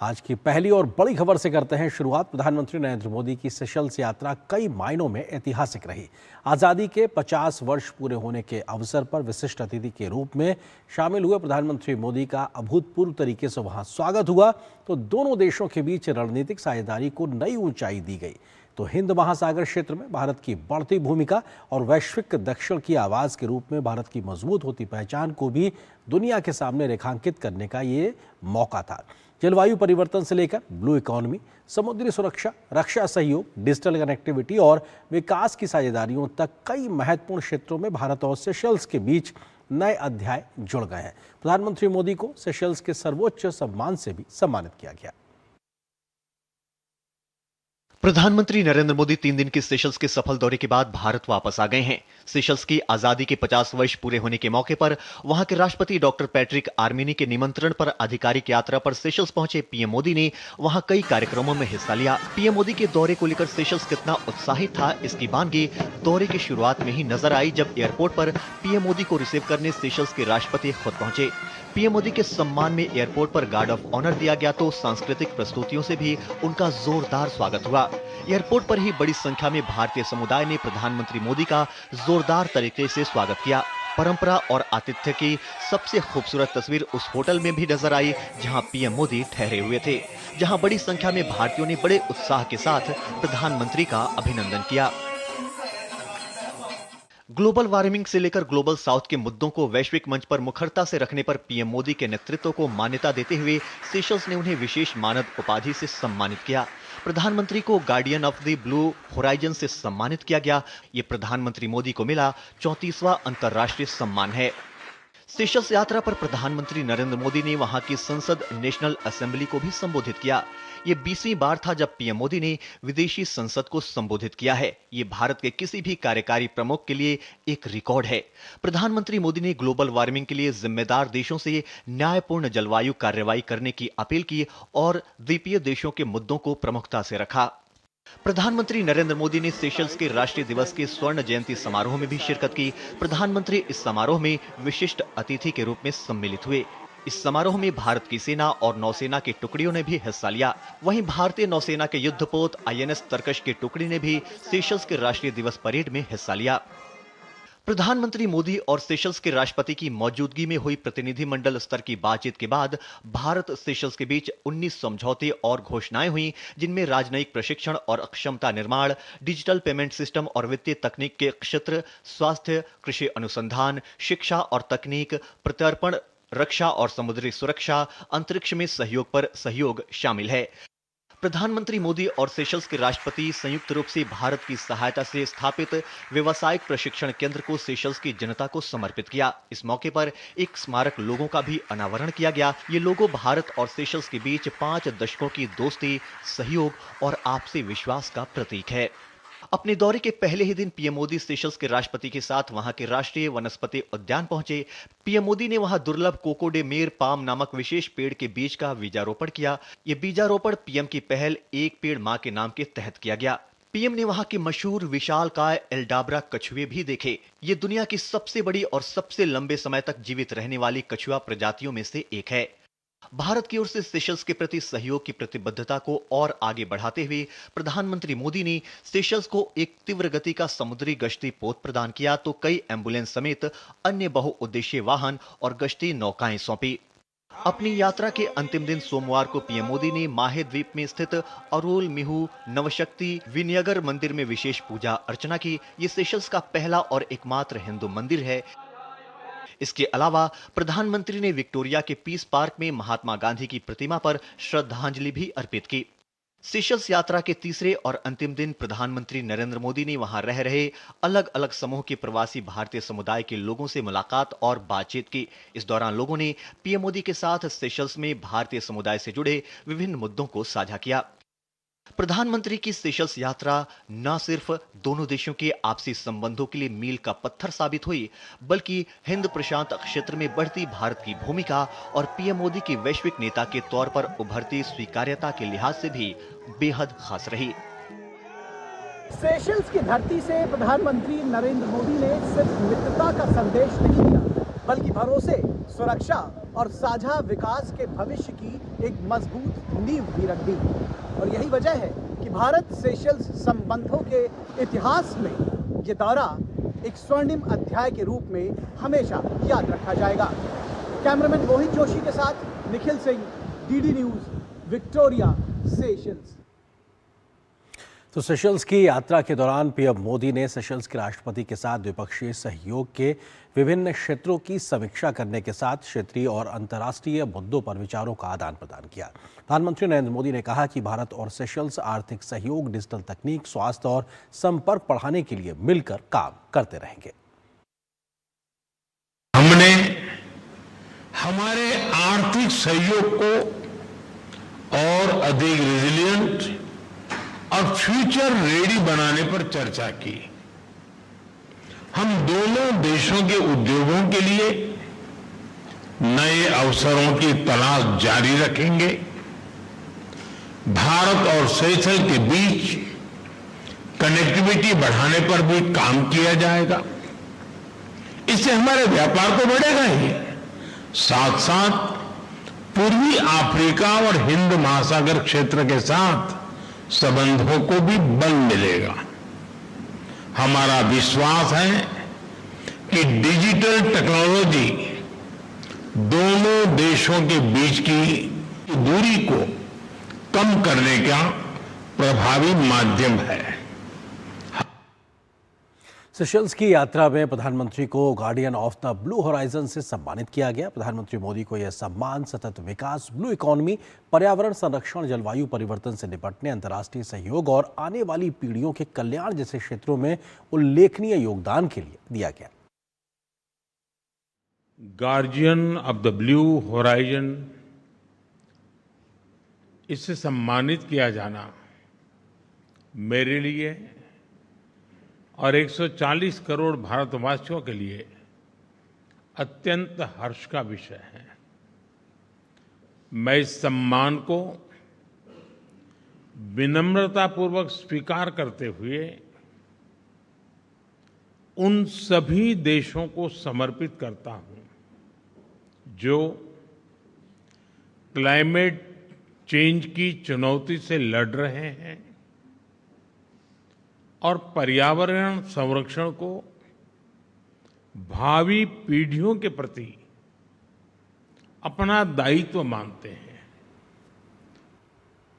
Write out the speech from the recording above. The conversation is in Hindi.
आज की पहली और बड़ी खबर से करते हैं शुरुआत। प्रधानमंत्री नरेंद्र मोदी की सेशल्स यात्रा कई मायनों में ऐतिहासिक रही। आज़ादी के 50 वर्ष पूरे होने के अवसर पर विशिष्ट अतिथि के रूप में शामिल हुए प्रधानमंत्री मोदी का अभूतपूर्व तरीके से वहां स्वागत हुआ तो दोनों देशों के बीच रणनीतिक साझेदारी को नई ऊंचाई दी गई। तो हिंद महासागर क्षेत्र में भारत की बढ़ती भूमिका और वैश्विक दक्षिण की आवाज के रूप में भारत की मजबूत होती पहचान को भी दुनिया के सामने रेखांकित करने का ये मौका था। जलवायु परिवर्तन से लेकर ब्लू इकोनॉमी, समुद्री सुरक्षा, रक्षा सहयोग, डिजिटल कनेक्टिविटी और विकास की साझेदारियों तक कई महत्वपूर्ण क्षेत्रों में भारत और सेशल्स के बीच नए अध्याय जुड़ गए हैं। प्रधानमंत्री मोदी को सेशल्स के सर्वोच्च सम्मान से भी सम्मानित किया गया। प्रधानमंत्री नरेंद्र मोदी 3 दिन के सेशल्स के सफल दौरे के बाद भारत वापस आ गए हैं। सेशल्स की आजादी के 50 वर्ष पूरे होने के मौके पर वहां के राष्ट्रपति डॉक्टर पैट्रिक आर्मिनी के निमंत्रण पर आधिकारिक यात्रा पर सेशल्स पहुंचे पीएम मोदी ने वहां कई कार्यक्रमों में हिस्सा लिया। पीएम मोदी के दौरे को लेकर सेशल्स कितना उत्साहित था, इसकी बानगी दौरे की शुरुआत में ही नजर आई जब एयरपोर्ट पर पीएम मोदी को रिसीव करने सेशल्स के राष्ट्रपति खुद पहुंचे। पीएम मोदी के सम्मान में एयरपोर्ट पर गार्ड ऑफ ऑनर दिया गया तो सांस्कृतिक प्रस्तुतियों से भी उनका जोरदार स्वागत हुआ। एयरपोर्ट पर ही बड़ी संख्या में भारतीय समुदाय ने प्रधानमंत्री मोदी का जोरदार तरीके से स्वागत किया। परंपरा और आतिथ्य की सबसे खूबसूरत तस्वीर उस होटल में भी नजर आई जहां पीएम मोदी ठहरे हुए थे, जहां बड़ी संख्या में भारतीयों ने बड़े उत्साह के साथ प्रधानमंत्री का अभिनंदन किया। ग्लोबल वार्मिंग से लेकर ग्लोबल साउथ के मुद्दों को वैश्विक मंच पर मुखरता से रखने पर पीएम मोदी के नेतृत्व को मान्यता देते हुए सेशल्स ने उन्हें विशेष मानद उपाधि से सम्मानित किया। प्रधानमंत्री को guardian of the blue horizon से सम्मानित किया गया। ये प्रधानमंत्री मोदी को मिला 34वां अंतर्राष्ट्रीय सम्मान है। सेशल्स यात्रा पर प्रधानमंत्री नरेंद्र मोदी ने वहां की संसद नेशनल असेंबली को भी संबोधित किया। ये 20वीं बार था जब पीएम मोदी ने विदेशी संसद को संबोधित किया है। ये भारत के किसी भी कार्यकारी प्रमुख के लिए एक रिकॉर्ड है। प्रधानमंत्री मोदी ने ग्लोबल वार्मिंग के लिए जिम्मेदार देशों से न्यायपूर्ण जलवायु कार्रवाई करने की अपील की और द्वीपीय देशों के मुद्दों को प्रमुखता से रखा। प्रधानमंत्री नरेंद्र मोदी ने सेशल्स के राष्ट्रीय दिवस के स्वर्ण जयंती समारोह में भी शिरकत की। प्रधानमंत्री इस समारोह में विशिष्ट अतिथि के रूप में सम्मिलित हुए। इस समारोह में भारत की सेना और नौसेना की टुकड़ियों ने भी हिस्सा लिया। वहीं भारतीय नौसेना के युद्धपोत आईएनएस तरकश की टुकड़ी ने भी सेशल्स के राष्ट्रीय दिवस परेड में हिस्सा लिया। प्रधानमंत्री मोदी और सेशल्स के राष्ट्रपति की मौजूदगी में हुई प्रतिनिधिमंडल स्तर की बातचीत के बाद भारत सेशल्स के बीच 19 समझौते और घोषणाएं हुई, जिनमें राजनयिक प्रशिक्षण और अक्षमता निर्माण, डिजिटल पेमेंट सिस्टम और वित्तीय तकनीक के क्षेत्र, स्वास्थ्य, कृषि अनुसंधान, शिक्षा और तकनीक, प्रत्यर्पण, रक्षा और समुद्री सुरक्षा, अंतरिक्ष में सहयोग पर सहयोग शामिल है। प्रधानमंत्री मोदी और सेशल्स के राष्ट्रपति संयुक्त रूप से भारत की सहायता से स्थापित व्यावसायिक प्रशिक्षण केंद्र को सेशल्स की जनता को समर्पित किया। इस मौके पर एक स्मारक लोगों का भी अनावरण किया गया। ये लोगो भारत और सेशल्स के बीच 5 दशकों की दोस्ती, सहयोग और आपसी विश्वास का प्रतीक है। अपने दौरे के पहले ही दिन पीएम मोदी सेशल्स के राष्ट्रपति के साथ वहां के राष्ट्रीय वनस्पति उद्यान पहुंचे। पीएम मोदी ने वहां दुर्लभ कोको डे मेर पाम नामक विशेष पेड़ के बीज का बीजारोपण किया। यह बीजारोपण पीएम की पहल एक पेड़ मां के नाम के तहत किया गया। पीएम ने वहां के मशहूर विशालकाय एल्डाब्रा कछुए भी देखे। ये दुनिया की सबसे बड़ी और सबसे लंबे समय तक जीवित रहने वाली कछुआ प्रजातियों में से एक है। भारत की ओर से सेशल्स के प्रति सहयोग की प्रतिबद्धता को और आगे बढ़ाते हुए प्रधानमंत्री मोदी ने सेशल्स को एक तीव्र गति का समुद्री गश्ती पोत प्रदान किया तो कई एम्बुलेंस समेत अन्य बहुउद्देशीय वाहन और गश्ती नौकाएं सौंपी। अपनी यात्रा के अंतिम दिन सोमवार को पीएम मोदी ने माहे द्वीप में स्थित अरोल मिहू नवशक्ति विनयगर मंदिर में विशेष पूजा अर्चना की। ये सेशल्स का पहला और एकमात्र हिंदू मंदिर है। इसके अलावा प्रधानमंत्री ने विक्टोरिया के पीस पार्क में महात्मा गांधी की प्रतिमा पर श्रद्धांजलि भी अर्पित की। सेशल्स यात्रा के तीसरे और अंतिम दिन प्रधानमंत्री नरेंद्र मोदी ने वहां रह रहे अलग अलग समूह के प्रवासी भारतीय समुदाय के लोगों से मुलाकात और बातचीत की। इस दौरान लोगों ने पीएम मोदी के साथ सेशल्स में भारतीय समुदाय से जुड़े विभिन्न मुद्दों को साझा किया। प्रधानमंत्री की सेशल्स यात्रा न सिर्फ दोनों देशों के आपसी संबंधों के लिए मील का पत्थर साबित हुई, बल्कि हिंद प्रशांत क्षेत्र में बढ़ती भारत की भूमिका और पीएम मोदी की वैश्विक नेता के तौर पर उभरती स्वीकार्यता के लिहाज से भी बेहद खास रही। सेशल्स की धरती से प्रधानमंत्री नरेंद्र मोदी ने सिर्फ मित्रता का संदेश नहीं दिया, बल्कि भरोसे, सुरक्षा और साझा विकास के भविष्य की एक मजबूत नींव भी रख दी। और यही वजह है कि भारत सेशल्स संबंधों के इतिहास में ये दौरा एक स्वर्णिम अध्याय के रूप में हमेशा याद रखा जाएगा। कैमरामैन मोहित जोशी के साथ Nikhil Singh, DD news, Victoria, Seychelles. तो सेशल्स की यात्रा के दौरान पीएम मोदी ने सेशल्स के राष्ट्रपति के साथ द्विपक्षीय सहयोग के विभिन्न क्षेत्रों की समीक्षा करने के साथ क्षेत्रीय और अंतर्राष्ट्रीय मुद्दों पर विचारों का आदान प्रदान किया। प्रधानमंत्री नरेंद्र मोदी ने कहा कि भारत और सेशल्स आर्थिक सहयोग, डिजिटल तकनीक, स्वास्थ्य और संपर्क बढ़ाने के लिए मिलकर काम करते रहेंगे। हमने हमारे आर्थिक सहयोग को और अधिक रेजिलिएंट और फ्यूचर रेडी बनाने पर चर्चा की। हम दोनों देशों के उद्योगों के लिए नए अवसरों की तलाश जारी रखेंगे। भारत और सेशल्स के बीच कनेक्टिविटी बढ़ाने पर भी काम किया जाएगा। इससे हमारे व्यापार तो बढ़ेगा ही, साथ साथ पूर्वी अफ्रीका और हिंद महासागर क्षेत्र के साथ संबंधों को भी बल मिलेगा। हमारा विश्वास है कि डिजिटल टेक्नोलॉजी दोनों देशों के बीच की दूरी को कम करने का प्रभावी माध्यम है। सेशल्स की यात्रा में प्रधानमंत्री को guardian of the blue horizon से सम्मानित किया गया। प्रधानमंत्री मोदी को यह सम्मान सतत विकास, ब्लू इकोनॉमी, पर्यावरण संरक्षण, जलवायु परिवर्तन से निपटने, अंतर्राष्ट्रीय सहयोग और आने वाली पीढ़ियों के कल्याण जैसे क्षेत्रों में उल्लेखनीय योगदान के लिए दिया गया। Guardian of the blue horizon, इससे सम्मानित किया जाना मेरे लिए और 140 करोड़ भारतवासियों के लिए अत्यंत हर्ष का विषय है। मैं इस सम्मान को विनम्रतापूर्वक स्वीकार करते हुए उन सभी देशों को समर्पित करता हूं जो क्लाइमेट चेंज की चुनौती से लड़ रहे हैं और पर्यावरण संरक्षण को भावी पीढ़ियों के प्रति अपना दायित्व मानते हैं।